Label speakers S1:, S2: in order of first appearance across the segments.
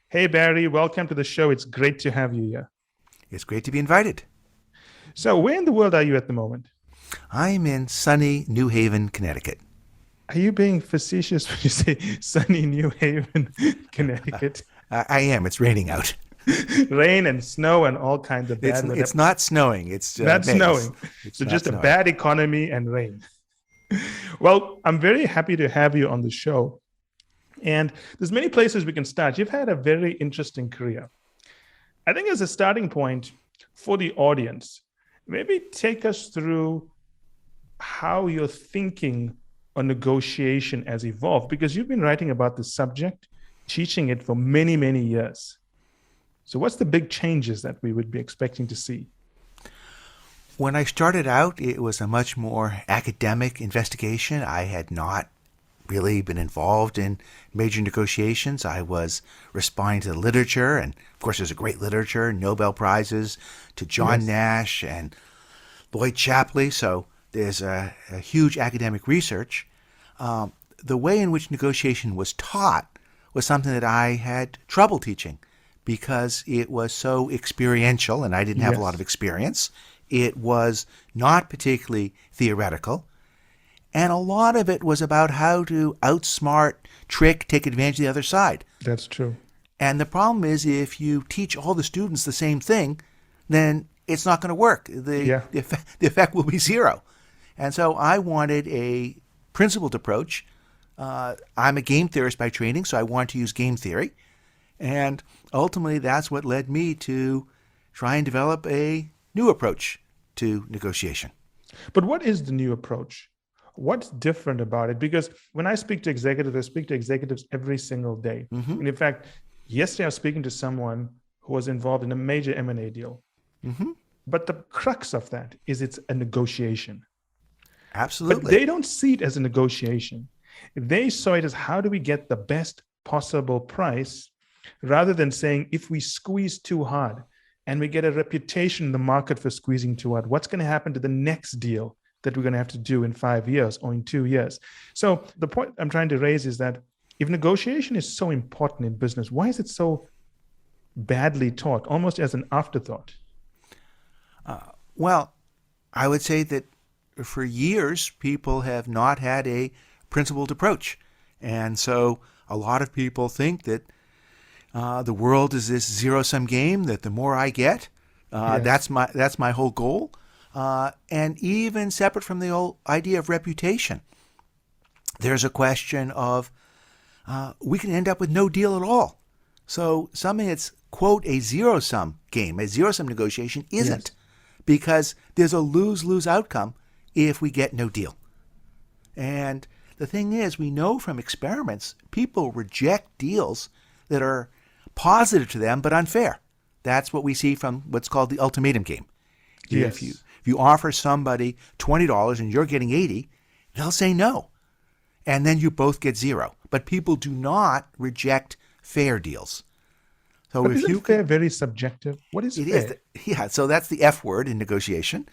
S1: Hey, Barry, welcome to the show. It's great to have you here.
S2: It's great to be invited.
S1: So, where in the world are you at the moment?
S2: I'm in sunny New Haven, Connecticut.
S1: Are you being facetious when you say sunny New Haven, Connecticut?
S2: I am. It's raining out.
S1: Rain and snow and all kinds of
S2: It's
S1: bad weather.
S2: it's not snowing. It's
S1: Not
S2: May.
S1: snowing.
S2: It's
S1: So,
S2: not
S1: just a
S2: snowing.
S1: bad economy and rain. Well, I'm very happy to have you on the show. And there's many places we can start. You've had a very interesting career. I think as a starting point for the audience, maybe take us through how your thinking on negotiation has evolved because you've been writing about the subject, teaching it for many, many years. So, what's the big changes that we would be expecting to see?
S2: When I started out, it was a much more academic investigation. I had not really been involved in major negotiations. I was responding to the literature, and of course, there's a great literature, Nobel Prizes to John
S1: Yes,
S2: Nash and Lloyd Shapley. So there's a huge academic research. The way in which negotiation was taught was something that I had trouble teaching because it was so experiential and I didn't have a lot of
S1: yes,
S2: experience. It was not particularly theoretical. And a lot of it was about how to outsmart, trick, take advantage of the other side.
S1: that's true.
S2: And the problem is if you teach all the students the same thing, then it's not going to work.
S1: Yeah.
S2: The effect will be zero. And so I wanted a principled approach. I'm a game theorist by training, so I wanted to use game theory. And ultimately, that's what led me to try and develop a new approach to negotiation.
S1: But what is the new approach? What's different about it? Because when I speak to executives, I speak to executives every single day.
S2: Hmm.
S1: And in fact, yesterday I was speaking to someone who was involved in a major M&A deal.
S2: Hmm.
S1: But the crux of that is it's a negotiation. But
S2: Absolutely.
S1: they don't see it as a negotiation. They saw it as how do we get the best possible price rather than saying if we squeeze too hard and we get a reputation in the market for squeezing too hard, what's going to happen to the next deal that we're going to have to do in 5 years or in 2 years? So the point I'm trying to raise is that if negotiation is so important in business, why is it so badly taught, almost as an afterthought?
S2: Well, I would say that for years, people have not had a principled approach. And so a lot of people think that the world is this zero-sum game, that the more I get,
S1: Yes.
S2: that's my whole goal. And even separate from the whole idea of reputation, there's a question of we can end up with no deal at all. So something that's, quote, a zero-sum game, a zero-sum negotiation isn't,
S1: Yes.
S2: because there's a lose-lose outcome if we get no deal. And the thing is, we know from experiments, people reject deals that are positive to them but unfair. That's what we see from what's called the ultimatum game. If you
S1: Yes.
S2: if you offer somebody $20 and you're getting 80, they'll say no. And then you both get zero. But people do not reject fair deals. So
S1: But
S2: if
S1: isn't
S2: you can,
S1: fair very subjective? What is
S2: it is,
S1: fair?
S2: yeah, so that's the F word in negotiation.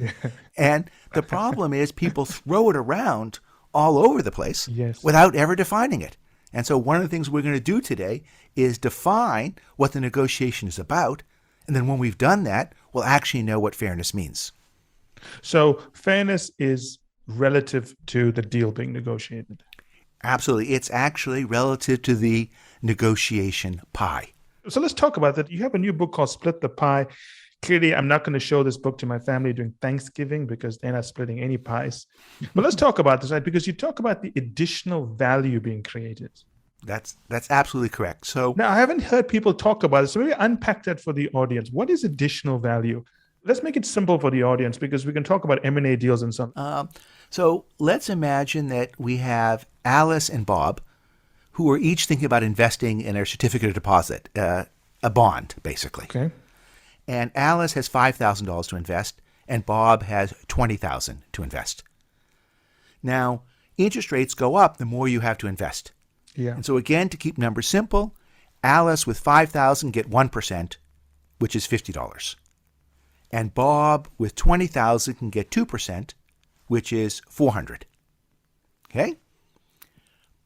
S2: And the problem is people throw it around all over the place
S1: Yes.
S2: without ever defining it. And so one of the things we're going to do today is define what the negotiation is about. And then when we've done that, we'll actually know what fairness means.
S1: So fairness is relative to the deal being negotiated.
S2: Absolutely. It's actually relative to the negotiation pie.
S1: So let's talk about that. You have a new book called Split the Pie. Clearly, I'm not going to show this book to my family during Thanksgiving because they're not splitting any pies. But let's talk about this, right? Because you talk about the additional value being created.
S2: That's absolutely correct. So
S1: Now, I haven't heard people talk about it. So maybe unpack that for the audience. What is additional value? Let's make it simple for the audience because we can talk about M&A deals and so on.
S2: um, so let's imagine that we have Alice and Bob, who are each thinking about investing in their certificate of deposit, a bond, basically.
S1: Okay.
S2: And Alice has $5,000 to invest, and Bob has $20,000 to invest. Now, interest rates go up the more you have to invest.
S1: Yeah.
S2: And so again, to keep numbers simple, Alice with 5,000 get 1%, which is $50. And Bob with 20,000 can get 2%, which is 400. Okay?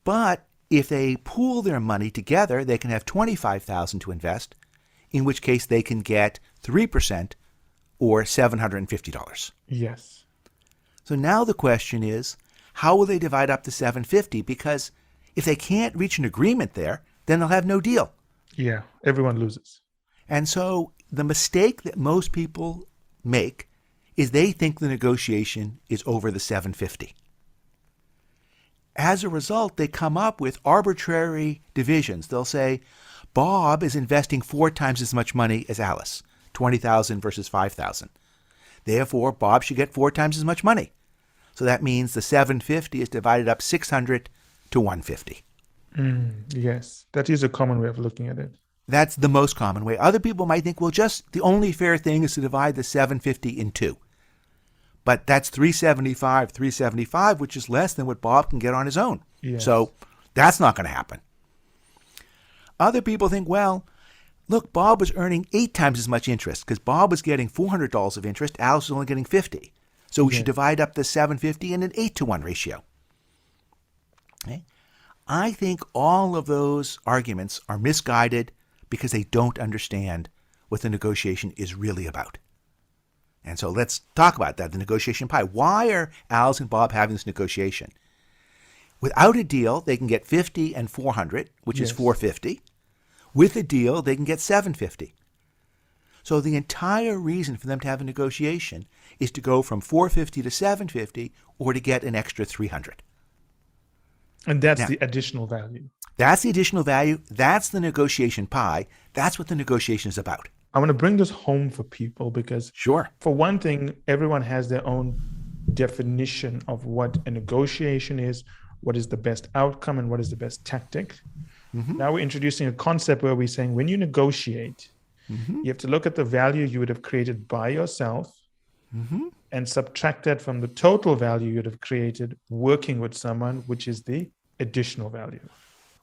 S2: But if they pool their money together, they can have $25,000 to invest, in which case they can get 3% or $750.
S1: Yes.
S2: So now the question is, how will they divide up the $750? Because if they can't reach an agreement there, then they'll have no deal.
S1: Yeah, everyone loses.
S2: And so the mistake that most people make is they think the negotiation is over the $750. As a result, they come up with arbitrary divisions. They'll say, Bob is investing 4 times as much money as Alice, $20,000 versus $5,000. Therefore, Bob should get 4 times as much money. So that means the $750 is divided up $600 to $150.
S1: Yes, that is a common way of looking at it.
S2: That's the most common way. Other people might think, well, just the only fair thing is to divide the $750 in 2. But that's $375, which is less than what Bob can get on his own.
S1: Yes.
S2: So that's not going to happen. Other people think, well, look, Bob was earning 8 times as much interest because Bob was getting $400 of interest. Alice was only getting $50. So we should divide up the $750 in an 8-to-1 ratio. Okay? I think all of those arguments are misguided because they don't understand what the negotiation is really about. And so let's talk about that, the negotiation pie. Why are Alice and Bob having this negotiation? Without a deal, they can get $50 and $400, which is $450. With a deal, they can get $750. So the entire reason for them to have a negotiation is to go from $450 to $750 or to get an extra $300.
S1: And that's the additional value.
S2: That's the additional value. That's the negotiation pie. That's what the negotiation is about.
S1: I want to bring this home for people because, for one thing, everyone has their own definition of what a negotiation is, what is the best outcome, and what is the best tactic. Now we're introducing a concept where we're saying when you negotiate, you have to look at the value you would have created by yourself and subtract that from the total value you would have created working with someone, which is the additional value.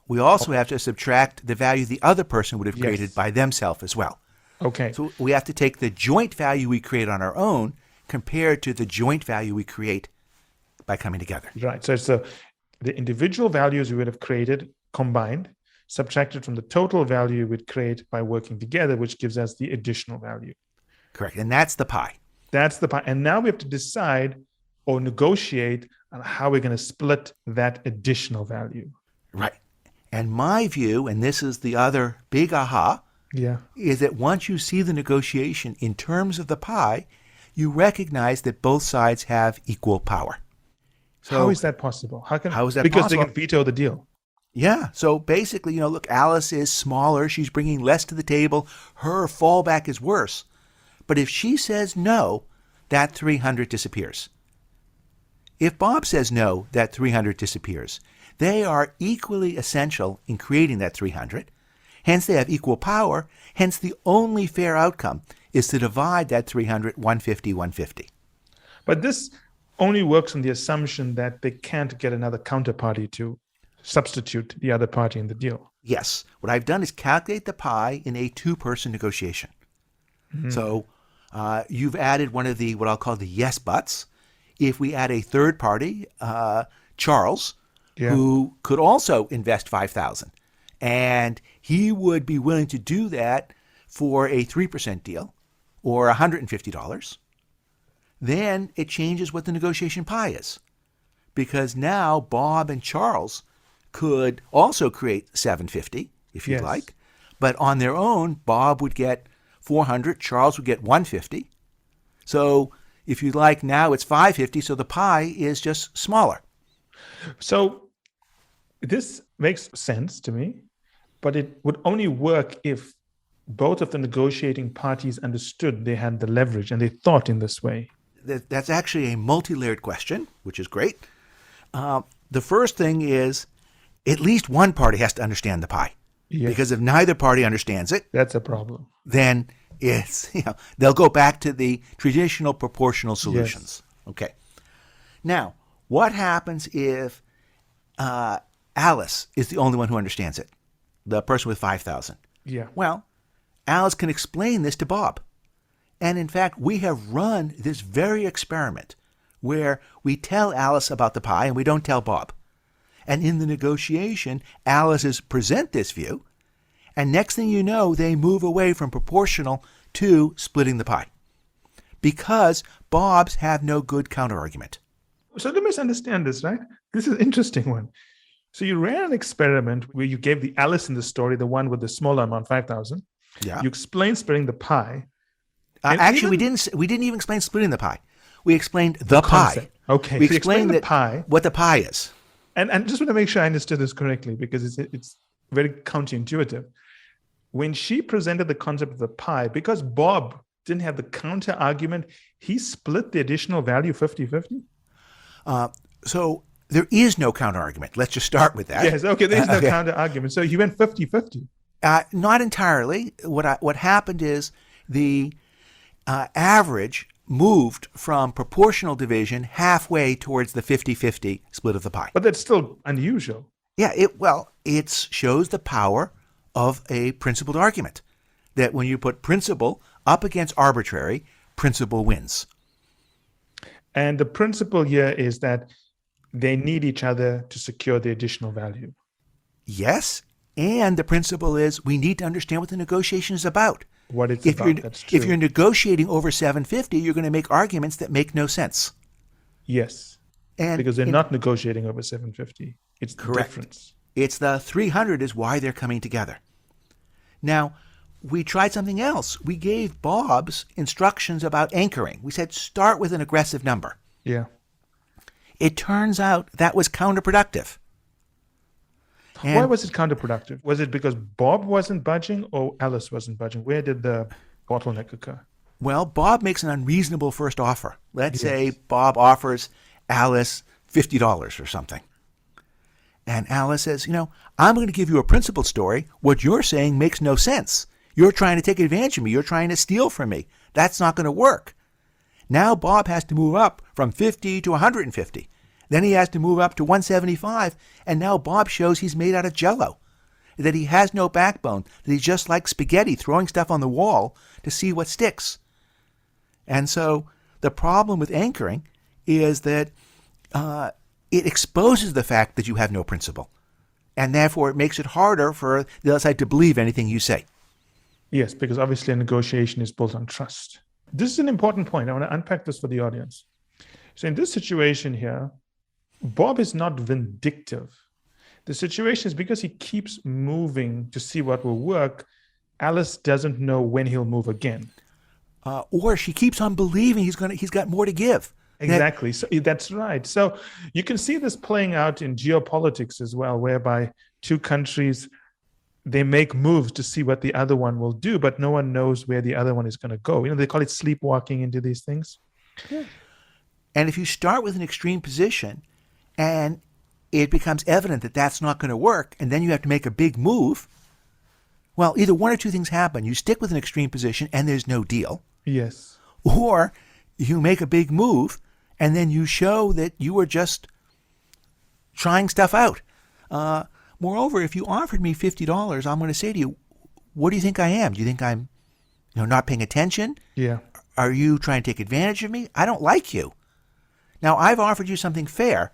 S2: We also have to subtract the value the other person would have created by themselves as well.
S1: Okay.
S2: So we have to take the joint value we create on our own compared to the joint value we create by coming together.
S1: Right. So it's the individual values we would have created combined, subtracted from the total value we'd create by working together, which gives us the additional value.
S2: Correct. And that's the pie.
S1: That's the pie. And now we have to decide or negotiate on how we're going to split that additional value.
S2: Right. And my view, and this is the other big aha, is that once you see the negotiation in terms of the pie, you recognize that both sides have equal power. So
S1: how is that possible? How is that
S2: possible?
S1: Because they can veto the deal.
S2: Yeah. So basically, look, Alice is smaller. She's bringing less to the table. Her fallback is worse. But if she says no, that $300 disappears. If Bob says no, that $300 disappears. They are equally essential in creating that $300. Hence, they have equal power. Hence, the only fair outcome is to divide that $300, $150, $150.
S1: But this only works on the assumption that they can't get another counterparty to substitute the other party in the deal.
S2: Yes. What I've done is calculate the pie in a 2-person negotiation. So you've added one of the, what I'll call the yes buts. If we add a third party, Charles, who could also invest $5,000, and he would be willing to do that for a 3% deal or $150, then it changes what the negotiation pie is. Because now Bob and Charles could also create $750, if you'd like. But on their own, Bob would get $400, Charles would get $150. So if you'd like, now it's $550, so the pie is just smaller.
S1: So this makes sense to me, but it would only work if both of the negotiating parties understood they had the leverage and they thought in this way.
S2: That's actually a multi-layered question, which is great. The first thing is at least one party has to understand the pie. Because if neither party understands it,
S1: that's a problem.
S2: Then it's, they'll go back to the traditional proportional solutions. Okay. Now, what happens if Alice is the only one who understands it? The person with $5,000. Well, Alice can explain this to Bob. And in fact, we have run this very experiment where we tell Alice about the pie and we don't tell Bob. And in the negotiation, Alice's present this view. And next thing you know, they move away from proportional to splitting the pie. Because Bob's have no good counterargument.
S1: So let me understand this, right? This is an interesting one. So you ran an experiment where you gave the Alice in the story, the one with the smaller amount, 5,000.
S2: Yeah.
S1: You explained splitting the pie.
S2: Actually, we didn't even explain splitting the pie. We explained the pie.
S1: Okay.
S2: We
S1: So
S2: explained
S1: the pie.
S2: what the pie is.
S1: And just want to make sure I understood this correctly, because it's very counterintuitive. When she presented the concept of the pie, because Bob didn't have the counter argument, he split the additional value 50-50?
S2: So there is no counter argument. Let's just start with that.
S1: Yes, okay, there's no counter argument. So he went 50-50.
S2: Not entirely. What happened is the average moved from proportional division halfway towards the 50-50 split of the pie.
S1: But that's still unusual.
S2: Yeah, it shows the power of a principled argument. That when you put principle up against arbitrary, principle wins.
S1: And the principle here is that they need each other to secure the additional value.
S2: Yes, and the principle is we need to understand what the negotiation is about.
S1: What it's about, that's true.
S2: If you're negotiating over 750, you're going to make arguments that make no sense.
S1: Yes, because they're not negotiating over 750. It's the difference.
S2: It's the 300 is why they're coming together. Now, we tried something else. We gave Bob's instructions about anchoring. We said start with an aggressive number.
S1: Yeah.
S2: It turns out that was counterproductive.
S1: Why was it counterproductive? Was it because Bob wasn't budging or Alice wasn't budging? Where did the bottleneck occur?
S2: Well, Bob makes an unreasonable first offer. Let's say Bob offers Alice $50 or something. And Alice says, I'm going to give you a principled story. What you're saying makes no sense. You're trying to take advantage of me. You're trying to steal from me. That's not going to work. Now Bob has to move up from 50 to 150. Then he has to move up to 175. And now Bob shows he's made out of jello, that he has no backbone, that he's just like spaghetti throwing stuff on the wall to see what sticks. And so the problem with anchoring is that it exposes the fact that you have no principle. And therefore it makes it harder for the other side to believe anything you say.
S1: Yes, because obviously a negotiation is built on trust. This is an important point. I want to unpack this for the audience. So in this situation here, Bob is not vindictive. The situation is because he keeps moving to see what will work, Alice doesn't know when he'll move again.
S2: Or she keeps on believing he's got more to give.
S1: Exactly. So that's right. So you can see this playing out in geopolitics as well, whereby two countries, they make moves to see what the other one will do, but no one knows where the other one is going to go. They call it sleepwalking into these things.
S2: Yeah. And if you start with an extreme position and it becomes evident that that's not going to work, and then you have to make a big move, well, either one or two things happen. You stick with an extreme position and there's no deal.
S1: Yes.
S2: Or you make a big move and then you show that you were just trying stuff out. Moreover, if you offered me $50, I'm going to say to you, what do you think I am? Do you think I'm not paying attention?
S1: Yeah.
S2: Are you trying to take advantage of me? I don't like you. Now, I've offered you something fair,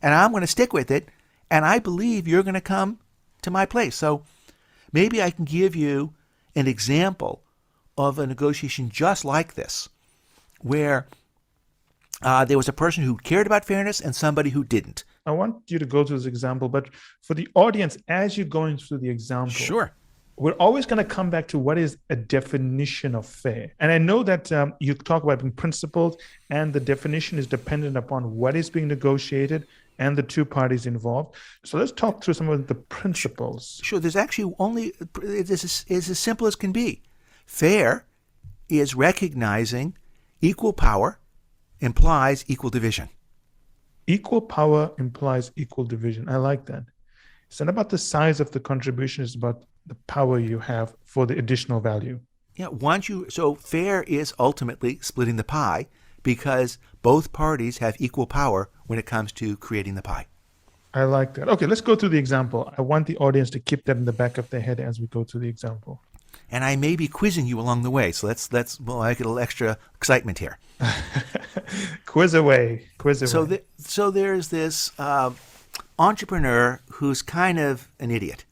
S2: and I'm going to stick with it, and I believe you're going to come to my place. So maybe I can give you an example of a negotiation just like this, where there was a person who cared about fairness and somebody who didn't.
S1: I want you to go through this example, but for the audience, as you're going through the example,
S2: sure,
S1: we're always going to come back to what is a definition of fair. And I know that you talk about being principled, and the definition is dependent upon what is being negotiated and the two parties involved. So let's talk through some of the principles.
S2: Sure. There's actually it's as simple as can be. Fair is recognizing equal power implies equal division.
S1: Equal power implies equal division. I like that. It's not about the size of the contribution, it's about the power you have for the additional value.
S2: Yeah, so fair is ultimately splitting the pie because both parties have equal power when it comes to creating the pie.
S1: I like that. Okay, let's go through the example. I want the audience to keep that in the back of their head as we go through the example.
S2: And I may be quizzing you along the way, so let's make it a little extra excitement here.
S1: Quiz away.
S2: So there's this entrepreneur who's kind of an idiot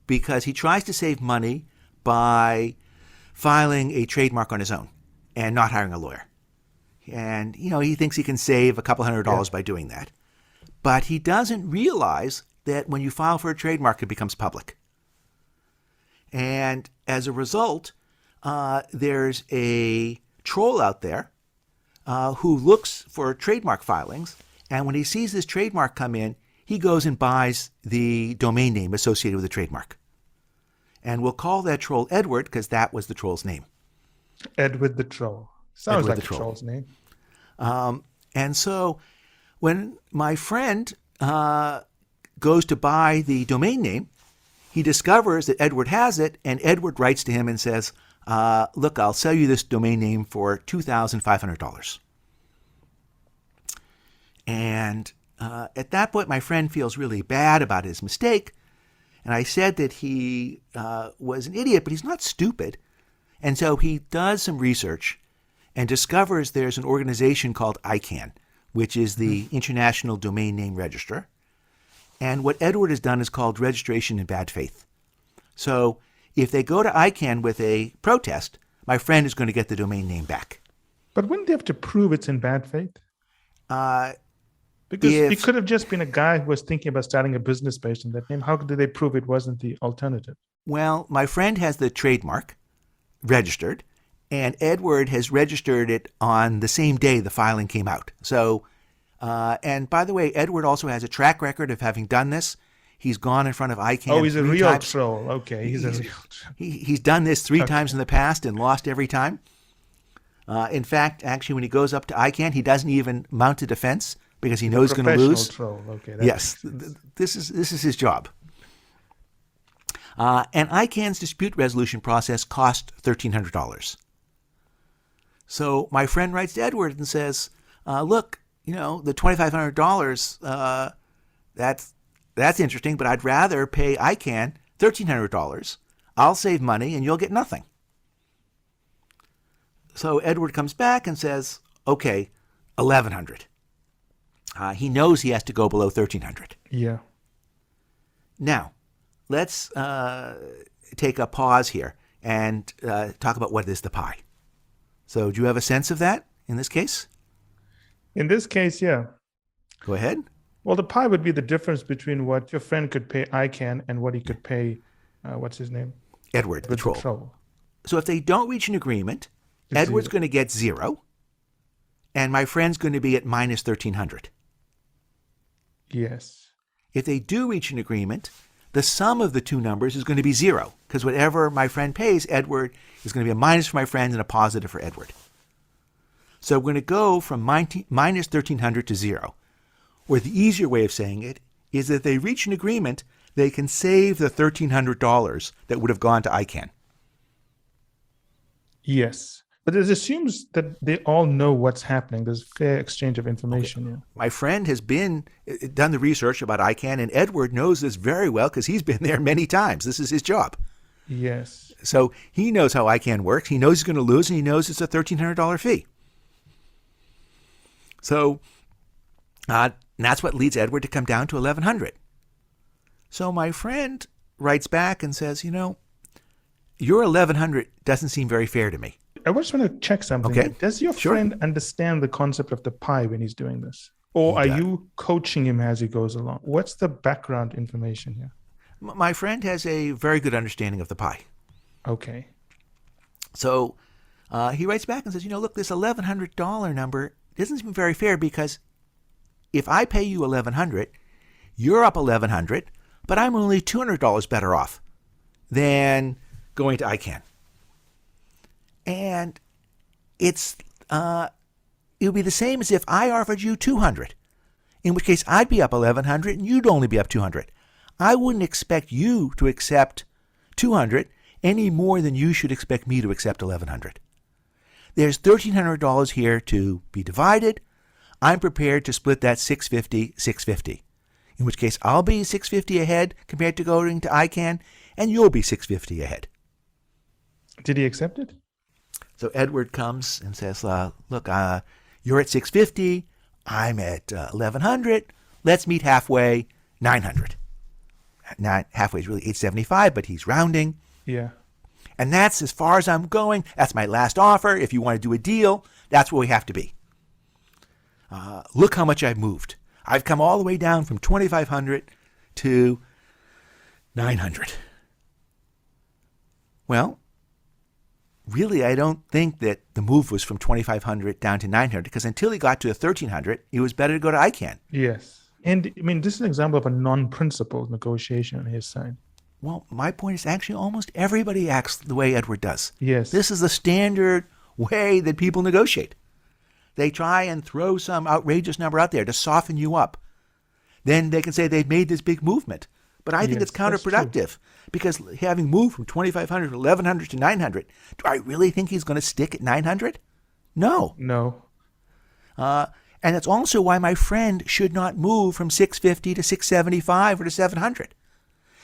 S2: because he tries to save money by filing a trademark on his own and not hiring a lawyer. And, he thinks he can save a couple $100 by doing that. But he doesn't realize that when you file for a trademark, it becomes public. And as a result, there's a troll out there who looks for trademark filings. And when he sees this trademark come in, he goes and buys the domain name associated with the trademark. And we'll call that troll Edward because that was the troll's name.
S1: Edward the Troll. Sounds
S2: Edward
S1: like a troll's name.
S2: And so when my friend goes to buy the domain name, he discovers that Edward has it, and Edward writes to him and says, look, I'll sell you this domain name for $2,500. And at that point, my friend feels really bad about his mistake. And I said that he was an idiot, but he's not stupid. And so he does some research and discovers there's an organization called ICANN, which is the International Domain Name Registrar. And what Edward has done is called registration in bad faith. So if they go to ICANN with a protest, my friend is going to get the domain name back.
S1: But wouldn't they have to prove it's in bad faith? Because it could have just been a guy who was thinking about starting a business based on that name. How did they prove it wasn't the alternative?
S2: Well, my friend has the trademark registered, and Edward has registered it on the same day the filing came out. So, and by the way, Edward also has a track record of having done this. He's gone in front of ICANN.
S1: Oh, he's a real troll. Okay, he's a real troll.
S2: He's done this three times in the past and lost every time. In fact, actually, when he goes up to ICANN, he doesn't even mount a defense because he knows he's going to lose.
S1: Troll. Okay,
S2: yes, this is his job. And ICANN's dispute resolution process cost $1,300. So my friend writes to Edward and says, look, the $2,500, that's interesting, but I'd rather pay ICANN $1,300. I'll save money and you'll get nothing. So Edward comes back and says, okay, $1,100. He knows he has to go below $1,300.
S1: Yeah.
S2: Now, let's take a pause here and talk about what is the pie. So do you have a sense of that in this case?
S1: In this case, yeah.
S2: Go ahead.
S1: Well, the pie would be the difference between what your friend could pay ICANN and what he could pay, what's his name?
S2: Edward, the troll. So if they don't reach an agreement, Edward's going to get 0, and my friend's going to be at minus $1,300.
S1: Yes.
S2: If they do reach an agreement, the sum of the two numbers is going to be 0, because whatever my friend pays Edward is going to be a minus for my friend and a positive for Edward. So we're going to go from minus $1,300 to 0. Or the easier way of saying it is that if they reach an agreement, they can save the $1,300 that would have gone to ICANN.
S1: Yes. But it assumes that they all know what's happening. There's fair exchange of information.
S2: Okay.
S1: Yeah.
S2: My friend has done the research about ICANN, and Edward knows this very well because he's been there many times. This is his job.
S1: Yes.
S2: So he knows how ICANN works. He knows he's going to lose, and he knows it's a $1,300 fee. So that's what leads Edward to come down to $1,100. So my friend writes back and says, your $1,100 doesn't seem very fair to me.
S1: I just want to check something.
S2: Okay.
S1: Does your friend understand the concept of the pie when he's doing this? Or are you coaching him as he goes along? What's the background information here?
S2: My friend has a very good understanding of the pie.
S1: Okay.
S2: So he writes back and says, look, this $1,100 number doesn't seem very fair because if I pay you $1,100, you're up $1,100, but I'm only $200 better off than going to ICANN. And it would be the same as if I offered you $200, in which case I'd be up $1,100 and you'd only be up $200. I wouldn't expect you to accept $200 any more than you should expect me to accept $1,100. There's $1,300 here to be divided. I'm prepared to split that $650, in which case I'll be $650 ahead compared to going to ICANN, and you'll be $650 ahead.
S1: Did he accept it?
S2: So Edward comes and says, look, you're at $650, I'm at $1,100, let's meet halfway, 900. Now, halfway is really 875, but he's rounding.
S1: Yeah.
S2: And that's as far as I'm going. That's my last offer. If you want to do a deal, that's where we have to be. Look how much I've moved. I've come all the way down from 2,500 to 900. Well, really, I don't think that the move was from 2,500 down to 900, because until he got to 1,300, it was better to go to ICANN.
S1: Yes. And I mean, this is an example of a non-principled negotiation on his side.
S2: Well, my point is actually almost everybody acts the way Edward does.
S1: Yes.
S2: This is the standard way that people negotiate. They try and throw some outrageous number out there to soften you up. Then they can say they've made this big movement. But I think it's counterproductive, because having moved from 2,500 to 1,100 to 900, do I really think he's going to stick at 900? No.
S1: No.
S2: And that's also why my friend should not move from 650 to 675 or to 700.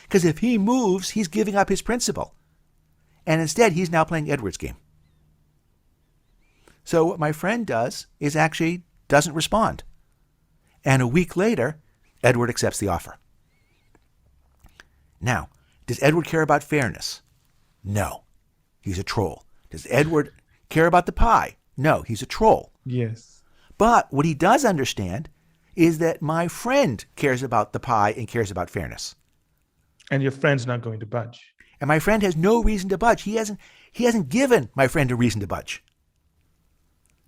S2: Because if he moves, he's giving up his principal. And instead, he's now playing Edward's game. So what my friend does is actually doesn't respond. And a week later, Edward accepts the offer. Now, does Edward care about fairness? No. He's a troll. Does Edward care about the pie? No, he's a troll.
S1: Yes.
S2: But what he does understand is that my friend cares about the pie and cares about fairness.
S1: And your friend's not going to budge.
S2: And my friend has no reason to budge. He hasn't given my friend a reason to budge.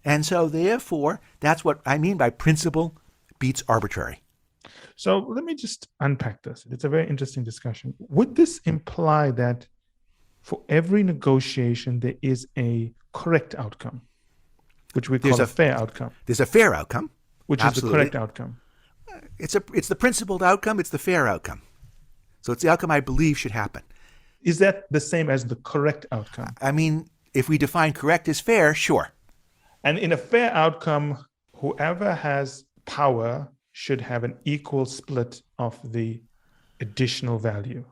S2: And so therefore, that's what I mean by principle beats arbitrary.
S1: So let me just unpack this. It's a very interesting discussion. Would this imply that for every negotiation, there is a correct outcome, which we call a fair outcome?
S2: There's a fair outcome.
S1: Which Absolutely. Is the correct outcome.
S2: It's the principled outcome. It's the fair outcome. So it's the outcome I believe should happen.
S1: Is that the same as the correct outcome?
S2: I mean, if we define correct as fair, sure.
S1: And in a fair outcome, whoever has power should have an equal split of the additional value.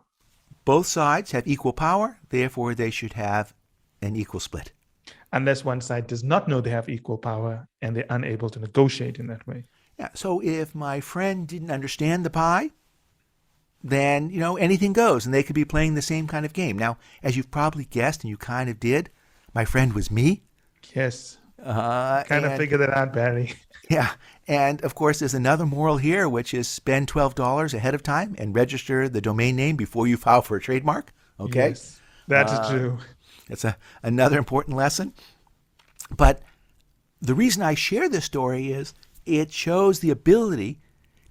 S2: Both sides have equal power, therefore they should have an equal split.
S1: Unless one side does not know they have equal power and they're unable to negotiate in that way.
S2: Yeah, so if my friend didn't understand the pie, then, anything goes, and they could be playing the same kind of game. Now, as you've probably guessed, and you kind of did, my friend was me.
S1: Yes. Kind of figured that out, Barry.
S2: Yeah. And, of course, there's another moral here, which is spend $12 ahead of time and register the domain name before you file for a trademark. Okay?
S1: Yes, that is true.
S2: It's another important lesson. But the reason I share this story is it shows the ability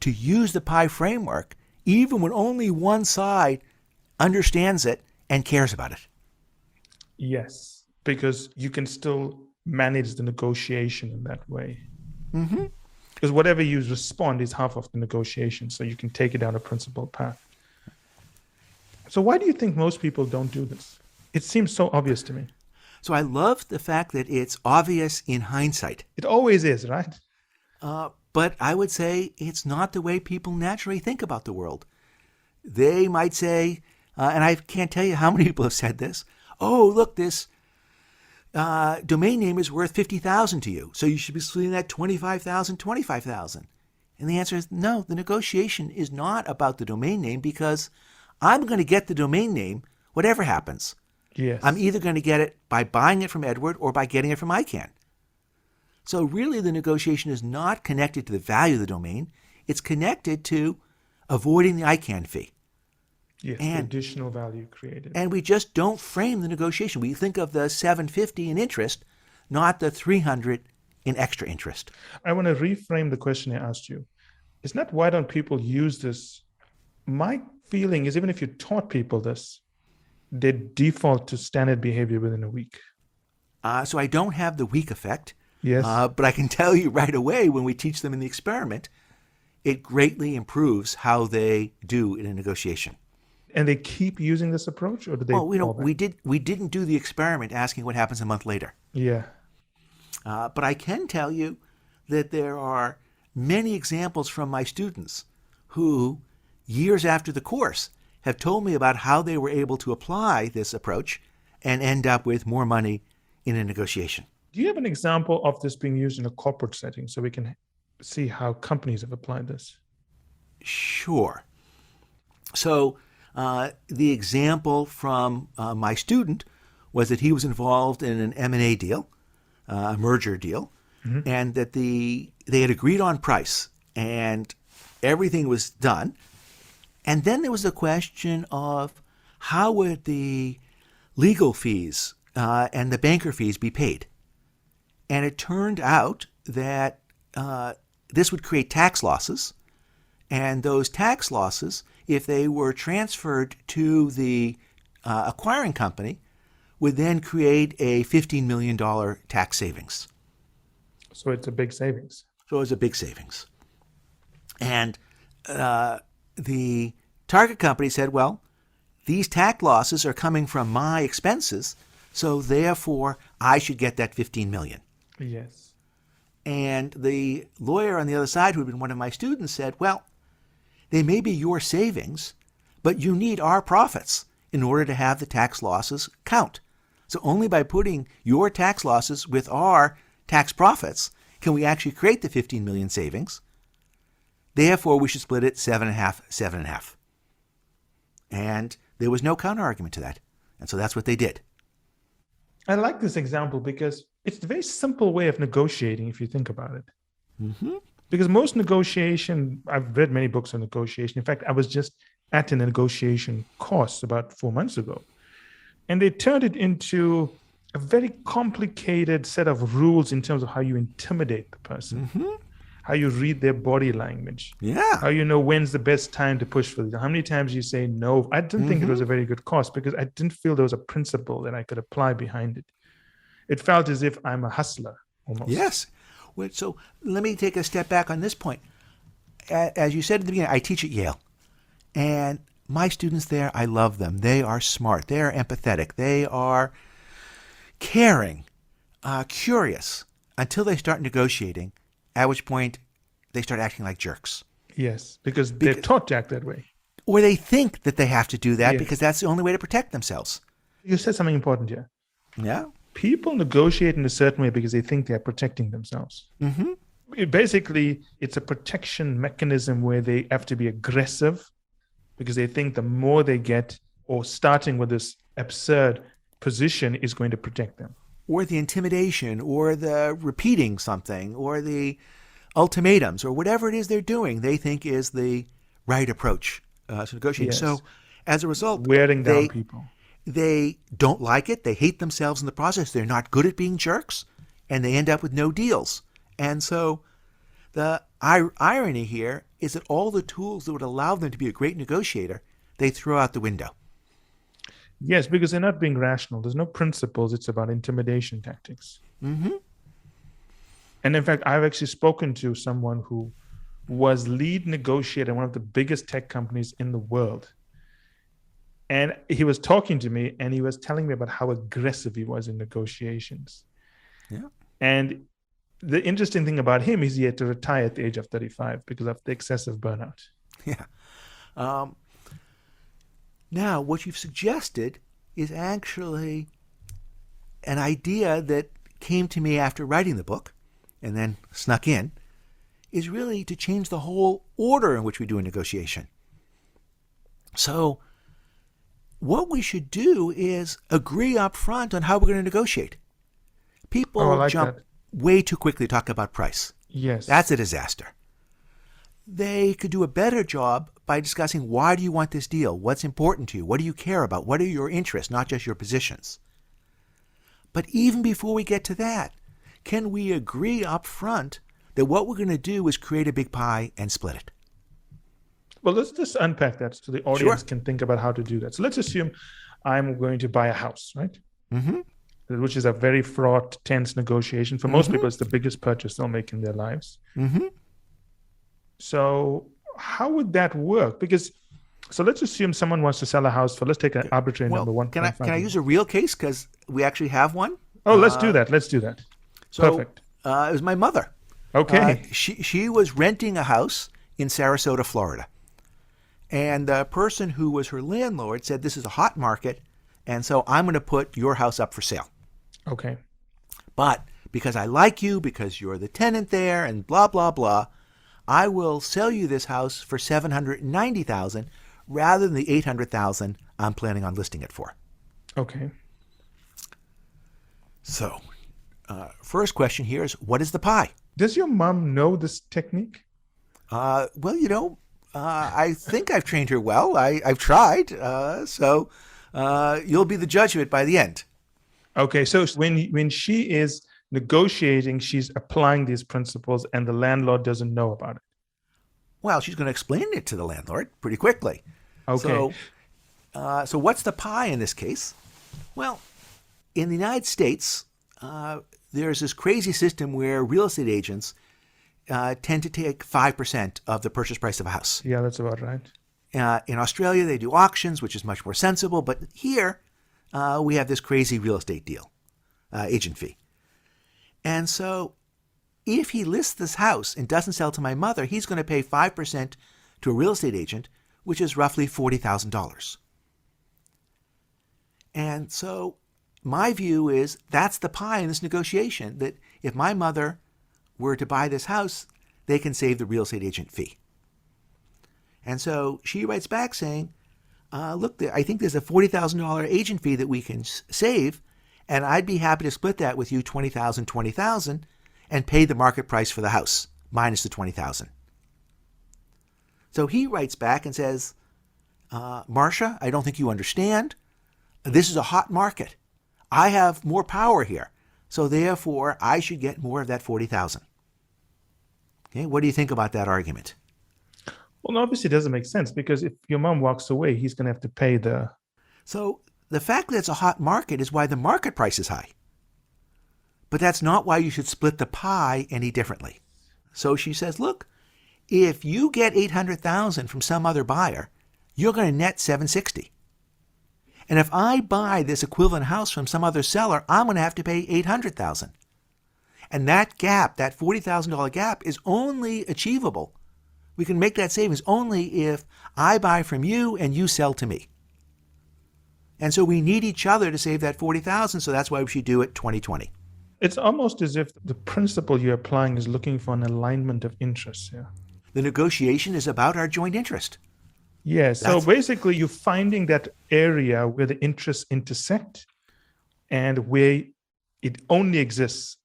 S2: to use the pie framework even when only one side understands it and cares about it.
S1: Yes, because you can still manage the negotiation in that way.
S2: Mm-hmm.
S1: Because whatever you respond is half of the negotiation, so you can take it down a principled path. So why do you think most people don't do this? It seems so obvious to me.
S2: So I love the fact that it's obvious in hindsight.
S1: It always is, right?
S2: But I would say it's not the way people naturally think about the world. They might say, and I can't tell you how many people have said this, oh, look, this domain name is worth $50,000 to you, so you should be splitting that $25,000. And the answer is no, the negotiation is not about the domain name, because I'm going to get the domain name whatever happens.
S1: Yes.
S2: I'm either going to get it by buying it from Edward or by getting it from ICANN. So really the negotiation is not connected to the value of the domain. It's connected to avoiding the ICANN fee.
S1: Yes, the additional value created.
S2: And we just don't frame the negotiation. We think of the $750 in interest, not the $300 in extra interest.
S1: I want to reframe the question I asked you. It's not why don't people use this. My feeling is even if you taught people this, they default to standard behavior within a week.
S2: So I don't have the week effect.
S1: Yes.
S2: But I can tell you right away when we teach them in the experiment, it greatly improves how they do in a negotiation.
S1: And they keep using this approach, or do they?
S2: Well, we didn't do the experiment asking what happens a month later.
S1: Yeah.
S2: But I can tell you that there are many examples from my students who, years after the course, have told me about how they were able to apply this approach and end up with more money in a negotiation.
S1: Do you have an example of this being used in a corporate setting so we can see how companies have applied this?
S2: Sure. So the example from my student was that he was involved in an M&A deal, a merger deal, and that they had agreed on price and everything was done. And then there was the question of how would the legal fees and the banker fees be paid. And it turned out that this would create tax losses. And those tax losses, if they were transferred to the acquiring company, would then create a $15 million tax savings.
S1: So it's a big savings.
S2: So it was a big savings. And the target company said, well, these tax losses are coming from my expenses, so therefore I should get that $15 million.
S1: Yes.
S2: And the lawyer on the other side, who had been one of my students, said, well, they may be your savings, but you need our profits in order to have the tax losses count. So only by putting your tax losses with our tax profits can we actually create the 15 million savings. Therefore, we should split it 7.5, 7.5. And there was no counter argument to that. And so that's what they did.
S1: I like this example because it's a very simple way of negotiating if you think about it.
S2: Mm-hmm.
S1: Because most negotiation, I've read many books on negotiation. In fact, I was just at a negotiation course about 4 months ago. And they turned it into a very complicated set of rules in terms of how you intimidate the person, how you read their body language, how you know when's the best time to push for it, how many times you say no. I didn't think it was a very good course because I didn't feel there was a principle that I could apply behind it. It felt as if I'm a hustler almost.
S2: Yes. So let me take a step back on this point. As you said at the beginning, I teach at Yale. And my students there, I love them. They are smart. They are empathetic. They are caring, curious, until they start negotiating, at which point they start acting like jerks.
S1: Yes, because they're taught to act that way.
S2: Or they think that they have to do that because that's the only way to protect themselves.
S1: You said something important here.
S2: Yeah.
S1: People negotiate in a certain way because they think they're protecting themselves. Basically, it's a protection mechanism where they have to be aggressive because they think the more they get, or starting with this absurd position, is going to protect them.
S2: Or the intimidation, or the repeating something, or the ultimatums, or whatever it is they're doing, they think is the right approach to negotiating.
S1: Yes.
S2: So, as a result,
S1: wearing down people.
S2: They don't like it. They hate themselves in the process. They're not good at being jerks, and they end up with no deals. And so the irony here is that all the tools that would allow them to be a great negotiator, they throw out the window.
S1: Yes, because they're not being rational. There's no principles. It's about intimidation tactics. And in fact, I've actually spoken to someone who was lead negotiator in one of the biggest tech companies in the world. And he was talking to me and he was telling me about how aggressive he was in negotiations.
S2: Yeah.
S1: And the interesting thing about him is he had to retire at the age of 35 because of the excessive burnout.
S2: Yeah. Now, what you've suggested is actually an idea that came to me after writing the book and then snuck in, is really to change the whole order in which we do a negotiation. So what we should do is agree up front on how we're going to negotiate. People jump way too quickly to talk about price.
S1: Yes.
S2: That's a disaster. They could do a better job by discussing, why do you want this deal? What's important to you? What do you care about? What are your interests, not just your positions? But even before we get to that, can we agree up front that what we're going to do is create a big pie and split it?
S1: Well, let's just unpack that so the audience can think about how to do that. So let's assume I'm going to buy a house, right? Which is a very fraught, tense negotiation. For most people, it's the biggest purchase they'll make in their lives. So how would that work? So let's assume someone wants to sell a house for, let's take an arbitrary number, 1.5.
S2: Can I use a real case? Because we actually have one.
S1: Oh, let's do that. Let's do that.
S2: So,
S1: perfect.
S2: It was my mother.
S1: Okay.
S2: She was renting a house in Sarasota, Florida. And the person who was her landlord said, this is a hot market, and so I'm going to put your house up for sale.
S1: Okay.
S2: But because I like you, because you're the tenant there, and blah, blah, blah, I will sell you this house for $790,000 rather than the $800,000 I'm planning on listing it for.
S1: Okay.
S2: So, first question here is, what is the pie?
S1: Does your mom know this technique?
S2: Well, I think I've trained her well. I've tried. So you'll be the judge of it by the end.
S1: Okay, so when she is negotiating, she's applying these principles and the landlord doesn't know about it.
S2: Well, she's going to explain it to the landlord pretty quickly.
S1: Okay.
S2: So what's the pie in this case? Well, in the United States, there's this crazy system where real estate agents tend to take 5% of the purchase price of a house.
S1: Yeah, that's about right.
S2: In Australia, they do auctions, which is much more sensible. But here, we have this crazy real estate deal, agent fee. And so if he lists this house and doesn't sell to my mother, he's going to pay 5% to a real estate agent, which is roughly $40,000. And so my view is that's the pie in this negotiation, that if my mother were to buy this house, they can save the real estate agent fee. And so she writes back saying, look, I think there's a $40,000 agent fee that we can save, and I'd be happy to split that with you, $20,000, and pay the market price for the house, minus the $20,000. So he writes back and says, Marcia, I don't think you understand. This is a hot market. I have more power here, so therefore I should get more of that $40,000. Okay, what do you think about that argument?
S1: Well, obviously it doesn't make sense because if your mom walks away, he's going to have to pay the...
S2: So the fact that it's a hot market is why the market price is high. But that's not why you should split the pie any differently. So she says, look, if you get $800,000 from some other buyer, you're going to net $760,000. And if I buy this equivalent house from some other seller, I'm going to have to pay $800,000. And that gap, that $40,000 gap, is only achievable. We can make that savings only if I buy from you and you sell to me. And so we need each other to save that $40,000, so that's why we should do it 2020.
S1: It's almost as if the principle you're applying is looking for an alignment of interests here.
S2: The negotiation is about our joint interest.
S1: Yes. So basically, you're finding that area where the interests intersect and where it only exists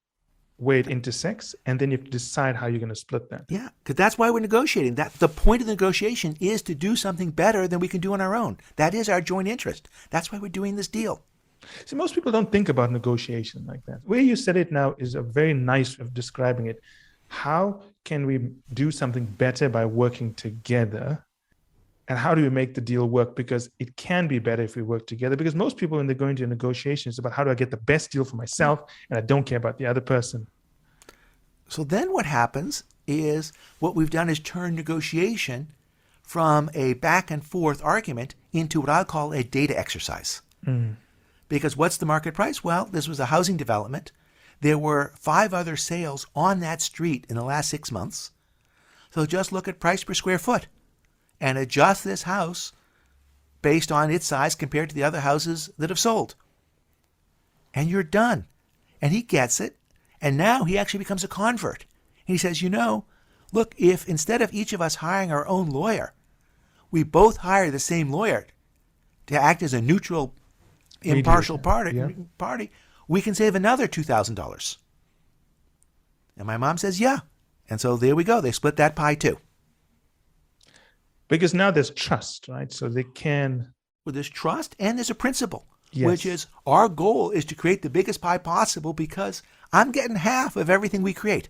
S1: where it intersects, and then you have to decide how you're going to split that.
S2: Yeah, because that's why we're negotiating. The point of the negotiation is to do something better than we can do on our own. That is our joint interest. That's why we're doing this deal.
S1: See, most people don't think about negotiation like that. Where you said it now is a very nice way of describing it. How can we do something better by working together? And how do we make the deal work? Because it can be better if we work together. Because most people, when they're going to a negotiation, it's about how do I get the best deal for myself, and I don't care about the other person.
S2: So then what happens is what we've done is turn negotiation from a back and forth argument into what I'll call a data exercise. Because what's the market price? Well, this was a housing development. There were 5 other sales on that street in the last 6 months. So just look at price per square foot and adjust this house based on its size compared to the other houses that have sold. And you're done. And he gets it. And now he actually becomes a convert. And he says, look, if instead of each of us hiring our own lawyer, we both hire the same lawyer to act as a neutral, impartial party, we can save another $2,000. And my mom says, yeah. And so there we go. They split that pie too.
S1: Because now there's trust, right? So they can...
S2: Well, there's trust and there's a principle,
S1: Yes.
S2: which is our goal is to create the biggest pie possible because I'm getting half of everything we create.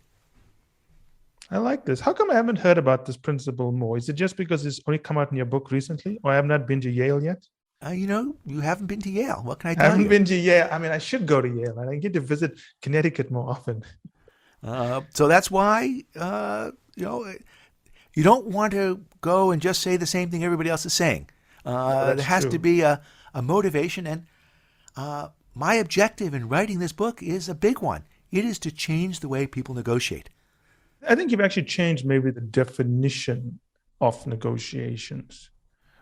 S1: I like this. How come I haven't heard about this principle more? Is it just because it's only come out in your book recently, or I have not been to Yale yet?
S2: You haven't been to Yale. What can I
S1: I
S2: tell you?
S1: haven't been to Yale. I mean, I should go to Yale, and I get to visit Connecticut more often.
S2: So that's why, you don't want to go and just say the same thing everybody else is saying. There has to be a motivation. And my objective in writing this book is a big one. It is to change the way people negotiate.
S1: I think you've actually changed maybe the definition of negotiations.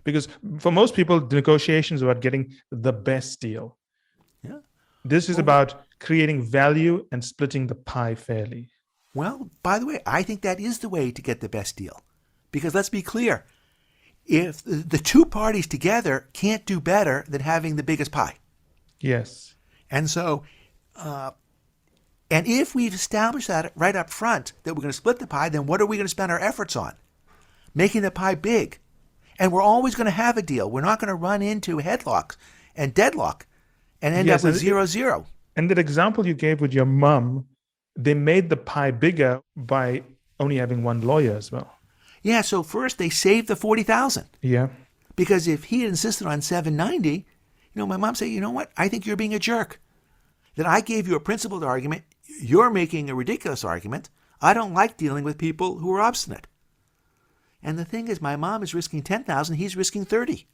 S1: Because for most people, the negotiations are about getting the best deal.
S2: Yeah.
S1: This is about creating value and splitting the pie fairly.
S2: Well, by the way, I think that is the way to get the best deal. Because let's be clear, if the two parties together can't do better than having the biggest pie.
S1: Yes.
S2: And so, and if we've established that right up front that we're going to split the pie, then what are we going to spend our efforts on? Making the pie big. And we're always going to have a deal. We're not going to run into headlocks and deadlock and end up with 0-0.
S1: And that example you gave with your mom, they made the pie bigger by only having one lawyer as well.
S2: Yeah, so first they saved the $40,000.
S1: Yeah.
S2: Because if he had insisted on $790, my mom said, you know what? I think you're being a jerk. That I gave you a principled argument. You're making a ridiculous argument. I don't like dealing with people who are obstinate. And the thing is, my mom is risking $10,000. He's risking $30,000.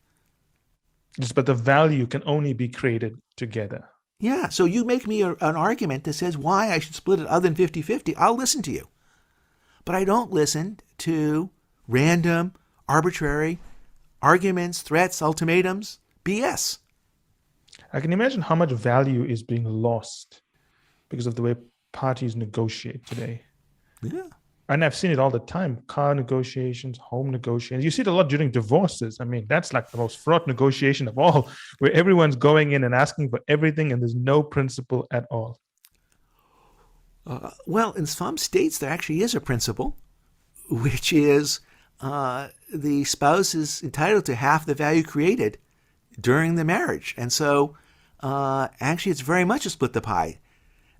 S1: Yes, but the value can only be created together.
S2: Yeah, so you make me an argument that says why I should split it other than 50-50. I'll listen to you. But I don't listen to random, arbitrary arguments, threats, ultimatums, BS.
S1: I can imagine how much value is being lost because of the way parties negotiate today.
S2: Yeah.
S1: And I've seen it all the time. Car negotiations, home negotiations. You see it a lot during divorces. I mean, that's like the most fraught negotiation of all, where everyone's going in and asking for everything and there's no principle at all.
S2: Well, in some states, there actually is a principle, which is the spouse is entitled to half the value created during the marriage. And so actually, it's very much a split the pie.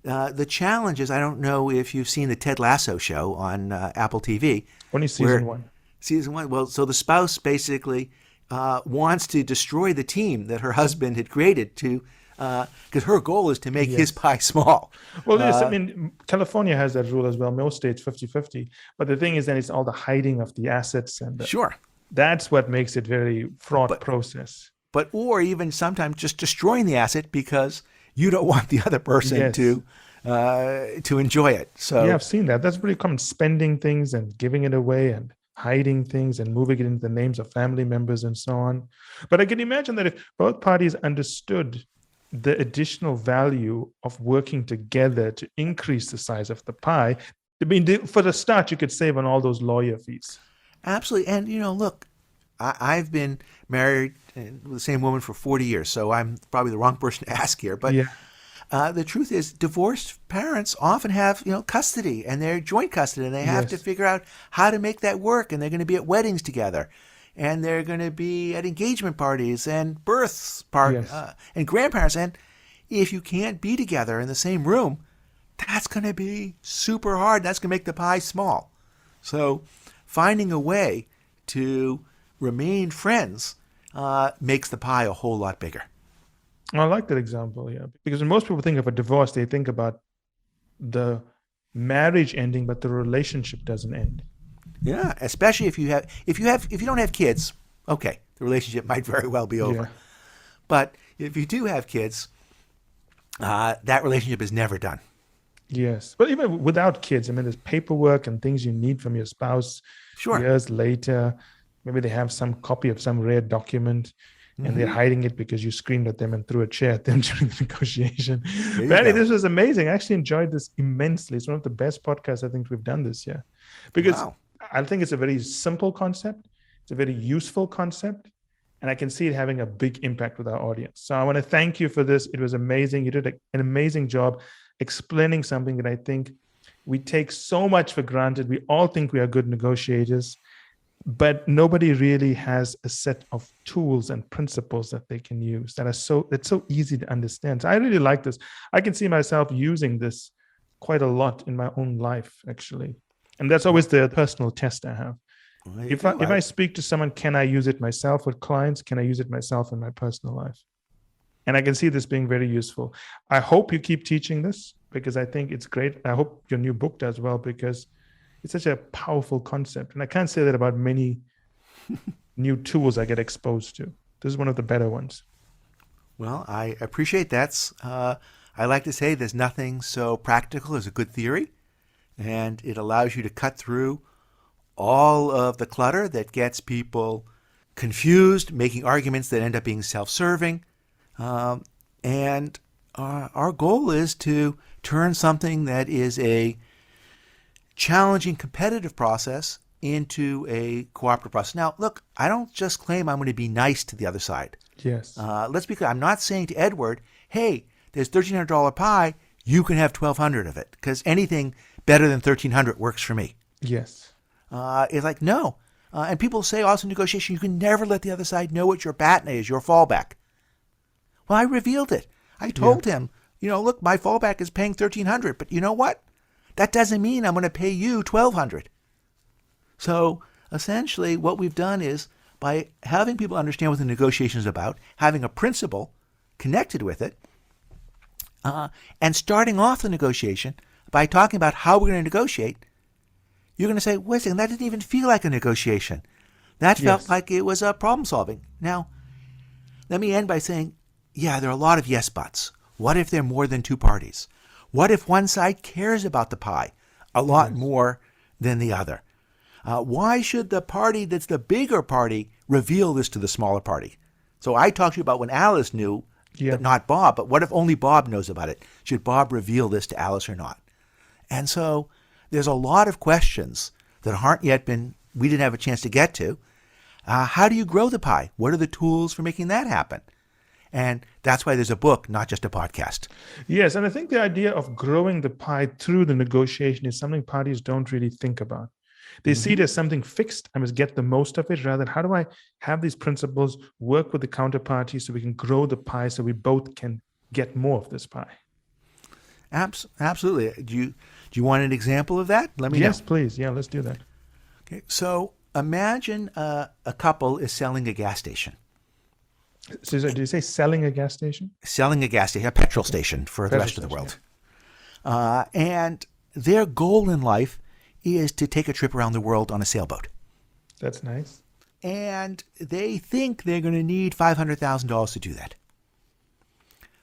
S2: The challenge is, I don't know if you've seen the Ted Lasso show on Apple TV.
S1: Only season one.
S2: Season one. Well, so the spouse basically wants to destroy the team that her husband had created to, because her goal is to make his pie small.
S1: Well, yes, I mean, California has that rule as well. Most states 50-50. But the thing is, then it's all the hiding of the assets. And
S2: Sure.
S1: That's what makes it very fraught process.
S2: But, or even sometimes just destroying the asset because you don't want the other person to enjoy it. So
S1: yeah, I've seen that. That's pretty common. Spending things and giving it away and hiding things and moving it into the names of family members and so on. But I can imagine that if both parties understood the additional value of working together to increase the size of the pie, I mean, for the start, you could save on all those lawyer fees.
S2: Absolutely. And, look, I've been married with the same woman for 40 years, so I'm probably the wrong person to ask here. But the truth is, divorced parents often have, custody, and they're joint custody, and they have to figure out how to make that work, and they're going to be at weddings together, and they're going to be at engagement parties and births and grandparents. And if you can't be together in the same room, that's going to be super hard. That's going to make the pie small. So finding a way to remain friends makes the pie a whole lot bigger.
S1: I like that example, because when most people think of a divorce, they think about the marriage ending, but the relationship doesn't end.
S2: Yeah, especially if you don't have kids, okay, the relationship might very well be over.
S1: Yeah.
S2: But if you do have kids, that relationship is never done.
S1: Yes, but even without kids, I mean, there's paperwork and things you need from your spouse.
S2: Sure.
S1: Years later, maybe they have some copy of some rare document, and they're hiding it because you screamed at them and threw a chair at them during the negotiation. Benny, this was amazing. I actually enjoyed this immensely. It's one of the best podcasts I think we've done this year, because I think it's a very simple concept. It's a very useful concept, and I can see it having a big impact with our audience. So I want to thank you for this. It was amazing. You did an amazing job explaining something that I think we take so much for granted. We all think we are good negotiators, but nobody really has a set of tools and principles that they can use that's so easy to understand. So I really like this. I can see myself using this quite a lot in my own life, actually. And that's always the personal test I have. If I speak to someone, can I use it myself with clients? Can I use it myself in my personal life? And I can see this being very useful. I hope you keep teaching this, because I think it's great. I hope your new book does well, because it's such a powerful concept. And I can't say that about many new tools I get exposed to. This is one of the better ones.
S2: Well, I appreciate that. I like to say there's nothing so practical as a good theory, and it allows you to cut through all of the clutter that gets people confused, making arguments that end up being self-serving. And our goal is to turn something that is a challenging competitive process into a cooperative process. Now, look, I don't just claim I'm going to be nice to the other side.
S1: Yes.
S2: Let's be clear. I'm not saying to Edward, hey, there's $1,300 pie, you can have 1,200 of it, because anything better than 1,300 works for me.
S1: Yes.
S2: It's like, no. And people say also in negotiation, you can never let the other side know what your BATNA is, your fallback. Well, I revealed it. I told him, look, my fallback is paying 1,300, but you know what? That doesn't mean I'm going to pay you 1,200. So essentially what we've done is, by having people understand what the negotiation is about, having a principle connected with it, and starting off the negotiation by talking about how we're going to negotiate, you're going to say, wait a second, that didn't even feel like a negotiation. That felt like it was a problem solving. Now, let me end by saying, yeah, there are a lot of yes buts. What if there are more than two parties? What if one side cares about the pie a lot more than the other? Why should the party that's the bigger party reveal this to the smaller party? So I talked to you about when Alice knew, but not Bob. But what if only Bob knows about it? Should Bob reveal this to Alice or not? And so there's a lot of questions that aren't yet we didn't have a chance to get to. How do you grow the pie? What are the tools for making that happen? And that's why there's a book, not just a podcast.
S1: Yes, and I think the idea of growing the pie through the negotiation is something parties don't really think about. They see it as something fixed. I must get the most of it, rather than how do I have these principles, work with the counterparty so we can grow the pie so we both can get more of this pie.
S2: Absolutely. Do you want an example of that? Let me know.
S1: Yes, please. Yeah, let's do that.
S2: Okay. So imagine a couple is selling a gas station.
S1: So did you say selling a gas station?
S2: Selling a gas station, a petrol station for the rest of the world. And their goal in life is to take a trip around the world on a sailboat.
S1: That's nice.
S2: And they think they're going to need $500,000 to do that.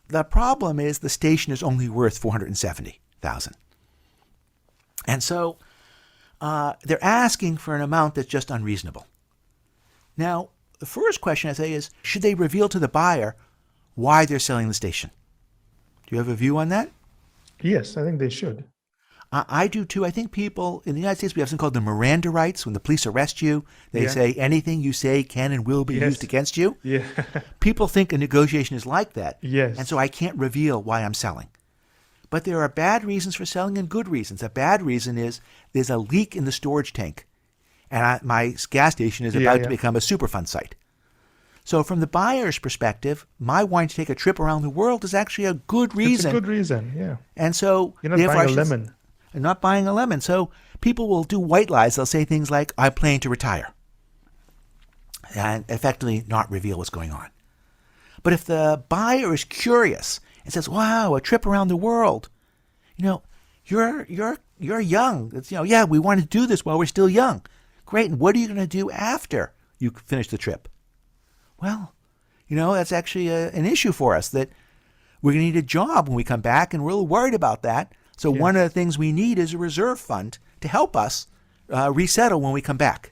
S2: The problem is the station is only worth $470,000. And so they're asking for an amount that's just unreasonable. Now, the first question I say is, should they reveal to the buyer why they're selling the station? Do you have a view on that?
S1: Yes, I think they should.
S2: I do too. I think people in the United States, we have something called the Miranda Rights. When the police arrest you, they say anything you say can and will be used against you.
S1: Yeah.
S2: People think a negotiation is like that.
S1: Yes.
S2: And so I can't reveal why I'm selling. But there are bad reasons for selling and good reasons. A bad reason is there's a leak in the storage tank, and my gas station is about to become a Superfund site. So from the buyer's perspective, my wanting to take a trip around the world is actually a good reason.
S1: It's a good reason, yeah.
S2: And so
S1: you're not buying a lemon.
S2: I'm not buying a lemon. So people will do white lies. They'll say things like, I plan to retire, and effectively not reveal what's going on. But if the buyer is curious and says, wow, a trip around the world, you're young. It's, we want to do this while we're still young. Great. And what are you going to do after you finish the trip? Well, that's actually an issue for us, that we're going to need a job when we come back, and we're a little worried about that. So one of the things we need is a reserve fund to help us resettle when we come back.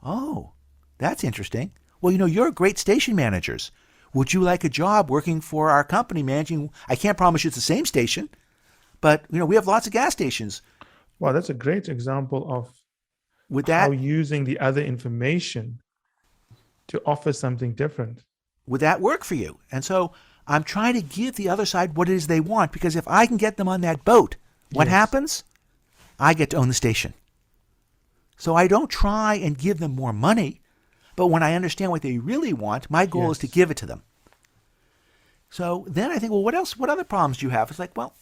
S2: Oh, that's interesting. Well, you're great station managers. Would you like a job working for our company managing? I can't promise you it's the same station, but we have lots of gas stations.
S1: Wow, that's a great example of how using the other information to offer something different.
S2: Would that work for you? And so I'm trying to give the other side what it is they want, because if I can get them on that boat, what happens? I get to own the station. So I don't try and give them more money, but when I understand what they really want, my goal is to give it to them. So then I think, well, what else? What other problems do you have? It's like, well,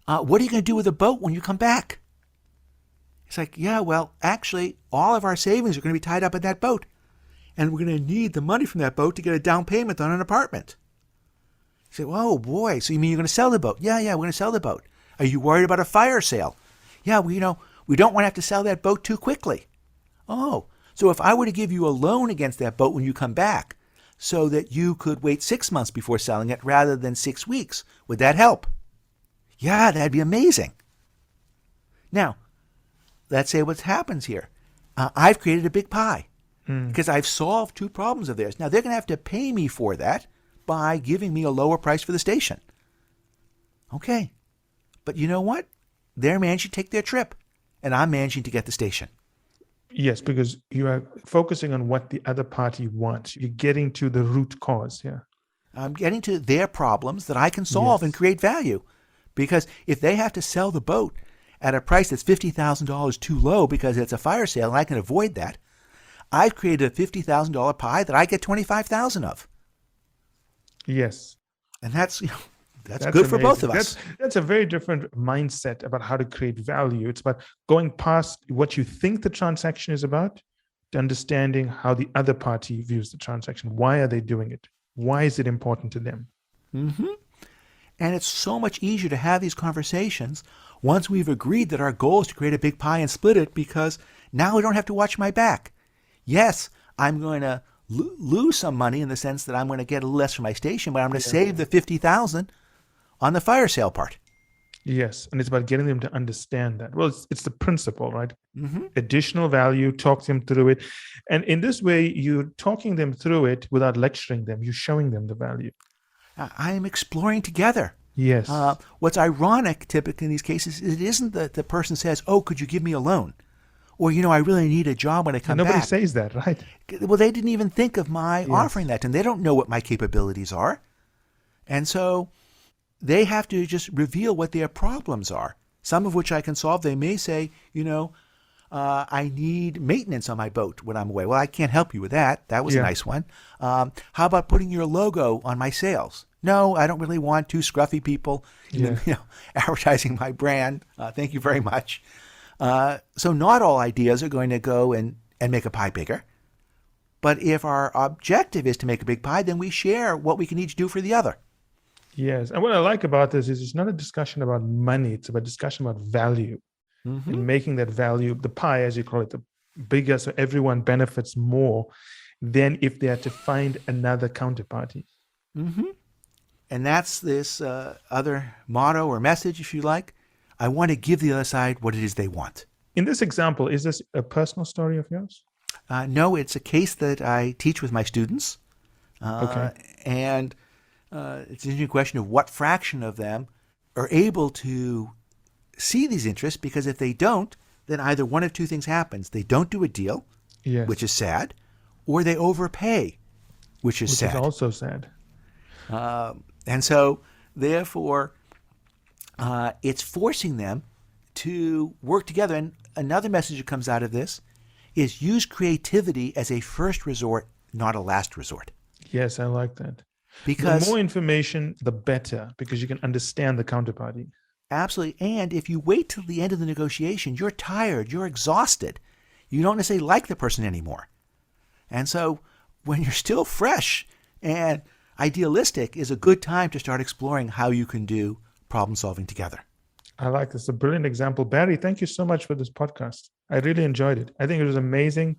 S2: what are you going to do with the boat when you come back? It's like, actually, all of our savings are going to be tied up in that boat. And we're going to need the money from that boat to get a down payment on an apartment. You say, oh, boy, so you mean you're going to sell the boat? Yeah, we're going to sell the boat. Are you worried about a fire sale? Yeah, we don't want to have to sell that boat too quickly. Oh, so if I were to give you a loan against that boat when you come back so that you could wait 6 months before selling it rather than 6 weeks, would that help? Yeah, that'd be amazing. Now, let's say what happens here. I've created a big pie because I've solved two problems of theirs. Now, they're going to have to pay me for that by giving me a lower price for the station. Okay. But you know what? Their man should take their trip. and I'm managing to get the station.
S1: Yes, because you are focusing on what the other party wants. You're getting to the root cause. Yeah.
S2: I'm getting to their problems that I can solve and
S1: Yes.
S2: create value. Because if they have to sell the boat at a price that's $50,000 too low because it's a fire sale and I can avoid that, I've created a $50,000 pie that I get 25,000 of.
S1: Yes.
S2: And that's
S1: That's
S2: good for both
S1: amazing.
S2: of us.
S1: That's a very different mindset about how to create value. It's about going past what you think the transaction is about to understanding how the other party views the transaction. Why are they doing it? Why is it important to them?
S2: Mm-hmm. And it's so much easier to have these conversations once we've agreed that our goal is to create a big pie and split it, because now I don't have to watch my back. Yes, I'm going to lose some money in the sense that I'm going to get a little less for my station, but I'm going to save the 50,000 on the fire sale part.
S1: Yes, and it's about getting them to understand that. Well, it's the principle, right?
S2: Mm-hmm.
S1: Additional value, talk them through it. And in this way, you're talking them through it without lecturing them. You're showing them the value.
S2: I am exploring together.
S1: Yes.
S2: What's ironic typically in these cases is it isn't that the person says, oh, could you give me a loan? Or, I really need a job when I come
S1: Nobody
S2: back.
S1: says that, right?
S2: Well, they didn't even think of my
S1: Yes.
S2: offering that, and they don't know what my capabilities are. And so they have to just reveal what their problems are, some of which I can solve. They may say, I need maintenance on my boat when I'm away. Well, I can't help you with that. That was a nice one. How about putting your logo on my sales? No, I don't really want two scruffy people advertising my brand. Thank you very much. So not all ideas are going to go and make a pie bigger. But if our objective is to make a big pie, then we share what we can each do for the other.
S1: Yes. And what I like about this is it's not a discussion about money. It's about discussion about value.
S2: Mm-hmm.
S1: And making that value, the pie, as you call it, the bigger, so everyone benefits more than if they had to find another counterparty.
S2: Mm-hmm. And that's this other motto or message, if you like. I want to give the other side what it is they want.
S1: In this example, is this a personal story of yours?
S2: No, it's a case that I teach with my students.
S1: Okay.
S2: And it's an interesting question of what fraction of them are able to see these interests, because if they don't, then either one of two things happens. They don't do a deal,
S1: Yes.
S2: which is sad, or they overpay, which is sad.
S1: Which is also sad.
S2: And so, therefore, it's forcing them to work together. And another message that comes out of this is use creativity as a first resort, not a last resort.
S1: Yes, I like that.
S2: Because
S1: the more information, the better, because you can understand the counterparty.
S2: absolutely. And if you wait till the end of the negotiation, you're tired, you're exhausted. You don't necessarily like the person anymore. And so when you're still fresh and idealistic is a good time to start exploring how you can do problem solving together.
S1: I like this. A brilliant example. Barry, thank you so much for this podcast. I really enjoyed it. I think it was amazing.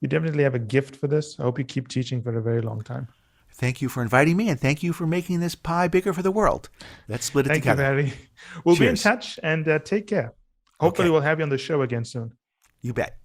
S1: You definitely have a gift for this. I hope you keep teaching for a very long time.
S2: Thank you for inviting me, and thank you for making this pie bigger for the world. Let's split it
S1: Thank
S2: together.
S1: you, Barry. We'll be in
S2: Cheers.
S1: touch, and take care. Hopefully
S2: Okay.
S1: we'll have you on the show again soon.
S2: You bet.